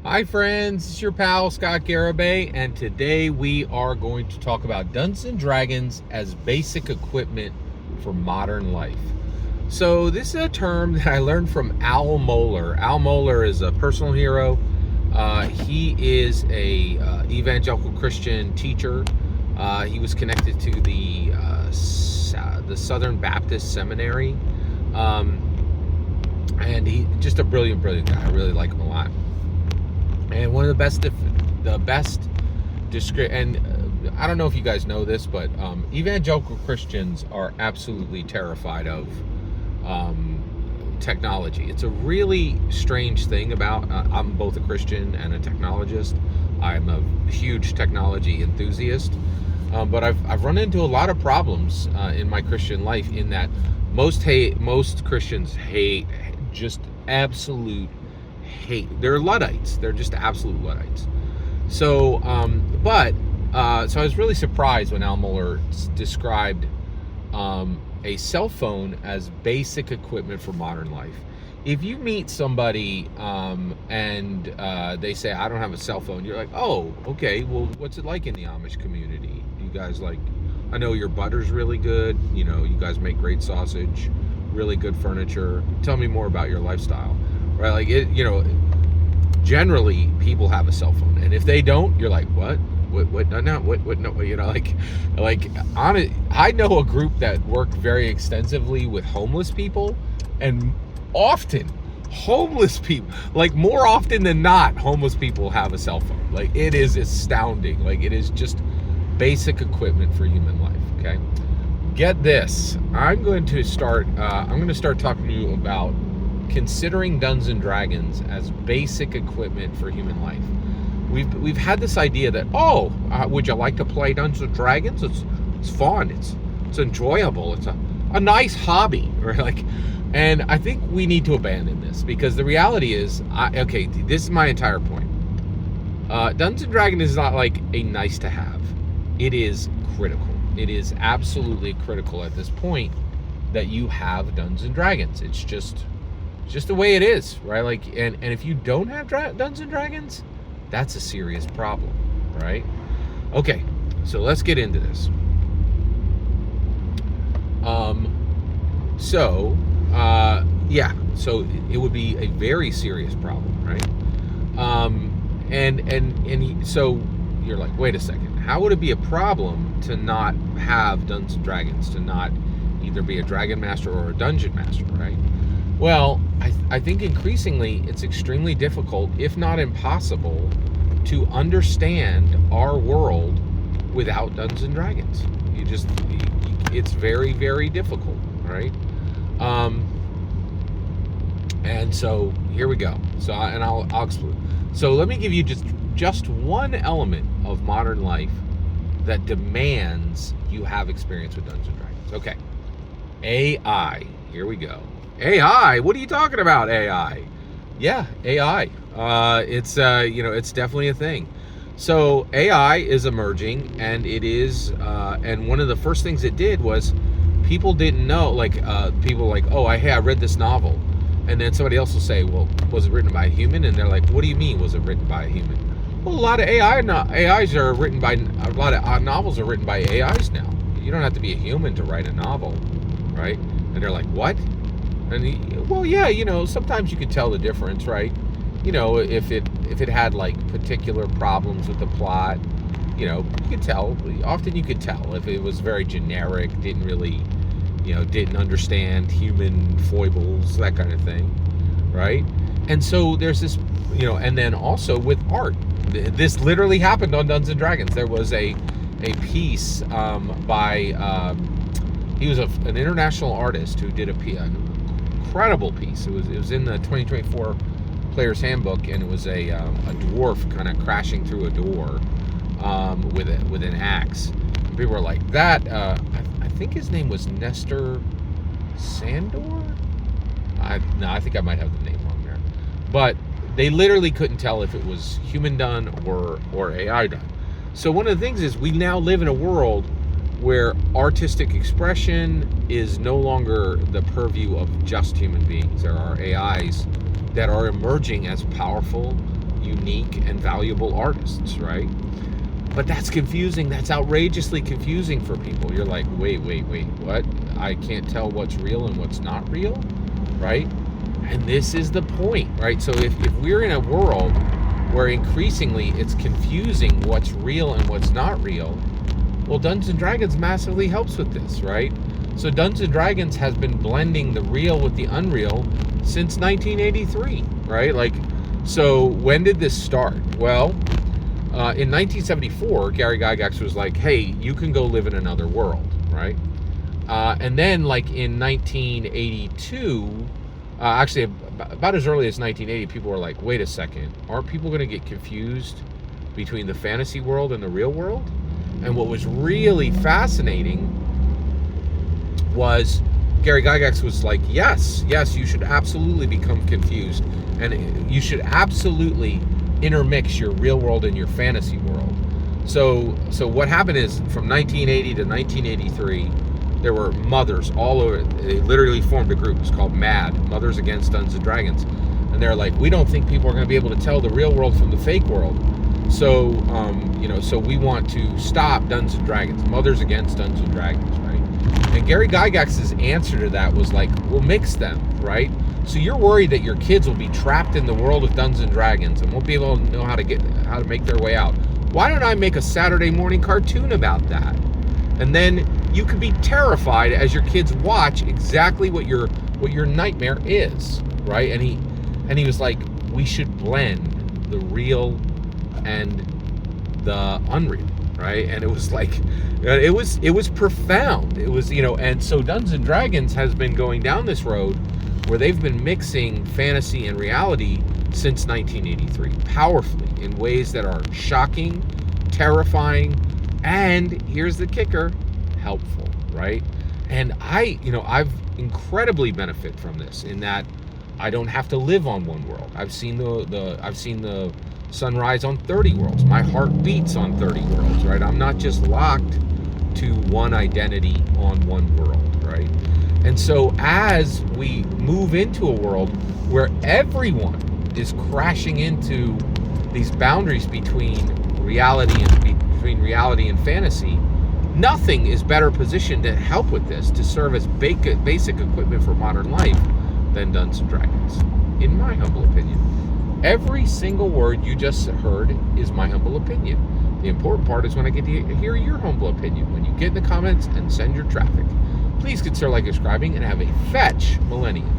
Hi friends, it's your pal Scott Garibay, and today we are going to talk about Dungeons and Dragons as basic equipment for modern life. So this is a term that I learned from Al Mohler. Al Mohler is a personal hero. He is a evangelical Christian teacher. He was connected to the Southern Baptist Seminary, and he just a brilliant guy. I really like him a lot. And one of the best and I don't know if you guys know this, but evangelical Christians are absolutely terrified of technology. It's a really strange thing about, I'm both a Christian and a technologist. I'm a huge technology enthusiast, but I've run into a lot of problems in my Christian life in that most Christians hate, just absolute hate. They're Luddites. They're just absolute Luddites. So, so I was really surprised when Al Mohler described a cell phone as basic equipment for modern life. If you meet somebody and they say, I don't have a cell phone, you're like, oh, okay, well, what's it like in the Amish community? You guys I know your butter's really good. You know, you guys make great sausage, really good furniture. Tell me more about your lifestyle. Right, like generally people have a cell phone, and if they don't, you're like, what, no, you know, I know a group that work very extensively with homeless people, and often homeless people, like more often than not, homeless people have a cell phone. Like, it is astounding. Like, it is just basic equipment for human life. Okay, get this. I'm going to start talking to you about considering Dungeons and Dragons as basic equipment for human life. We've had this idea that, would you like to play Dungeons and Dragons? It's fun. It's enjoyable. It's a nice hobby, right? And I think we need to abandon this, because the reality is, this is my entire point. Dungeons and Dragons is not like a nice to have. It is critical. It is absolutely critical at this point that you have Dungeons and Dragons. It's just the way it is, right? Like, and if you don't have Dungeons and Dragons, that's a serious problem, right? Okay, so let's get into this. So it would be a very serious problem, right? So you're like, wait a second, how would it be a problem to not have Dungeons and Dragons, to not either be a Dragon Master or a Dungeon Master, right? Well, I think increasingly it's extremely difficult, if not impossible, to understand our world without Dungeons and Dragons. It's very, very difficult, right? And so here we go. I'll explain. So let me give you just one element of modern life that demands you have experience with Dungeons and Dragons. Okay, AI. Here we go. AI? What are you talking about, AI? Yeah, AI. It's definitely a thing. So AI is emerging, and it is, and one of the first things it did was people didn't know, people like, I read this novel, and then somebody else will say, well, was it written by a human? And they're like, what do you mean, was it written by a human? Well, a lot of AIs are written by, a lot of novels are written by AIs now. You don't have to be a human to write a novel, right? And they're like, what? And sometimes you could tell the difference, right? If it had like particular problems with the plot, you could tell. Often you could tell if it was very generic, didn't really, didn't understand human foibles, that kind of thing, right? And so there's this, and then also with art, this literally happened on Dungeons and Dragons. There was a piece by he was an international artist who did an incredible piece. It was in the 2024 Player's Handbook, and it was a dwarf kind of crashing through a door with an axe. And people were like, that. I think his name was Nestor Sandor. I think I might have the name wrong there, but they literally couldn't tell if it was human done or AI done. So one of the things is, we now live in a world where artistic expression is no longer the purview of just human beings. There are AIs that are emerging as powerful, unique and valuable artists, right? But that's confusing. That's outrageously confusing for people. You're like, wait, what? I can't tell what's real and what's not real, right? And this is the point, right? So if we're in a world where increasingly it's confusing what's real and what's not real, well, Dungeons & Dragons massively helps with this, right? So Dungeons & Dragons has been blending the real with the unreal since 1983, right? Like, so when did this start? Well, in 1974, Gary Gygax was like, hey, you can go live in another world, right? And then, like, in 1982, actually, about as early as 1980, people were like, wait a second, aren't people going to get confused between the fantasy world and the real world? And what was really fascinating was Gary Gygax was like, yes, you should absolutely become confused. And you should absolutely intermix your real world and your fantasy world. So what happened is, from 1980 to 1983, there were mothers all over. They literally formed a group. It's called MAD, Mothers Against Dungeons & Dragons. And they're like, we don't think people are going to be able to tell the real world from the fake world. So, so we want to stop Dungeons & Dragons, Mothers Against Dungeons & Dragons, right? And Gary Gygax's answer to that was like, we'll mix them, right? So you're worried that your kids will be trapped in the world of Dungeons & Dragons and won't be able to know how to make their way out. Why don't I make a Saturday morning cartoon about that? And then you could be terrified as your kids watch exactly what your nightmare is, right? And he was like, we should blend the real and the unreal, right? And it was like, it was profound. It was, and so Dungeons & Dragons has been going down this road where they've been mixing fantasy and reality since 1983, powerfully, in ways that are shocking, terrifying, and here's the kicker, helpful, right? And I've incredibly benefit from this in that I don't have to live on one world. I've seen the sunrise on 30 worlds. My heart beats on 30 worlds, right? I'm not just locked to one identity on one world, right? And so as we move into a world where everyone is crashing into these boundaries between reality and fantasy, nothing is better positioned to help with this, to serve as basic equipment for modern life, than Dungeons & Dragons, in my humble opinion. Every single word you just heard is my humble opinion. The important part is when I get to hear your humble opinion, when you get in the comments and send your traffic. Please consider liking, subscribing, and have a fetch millennium.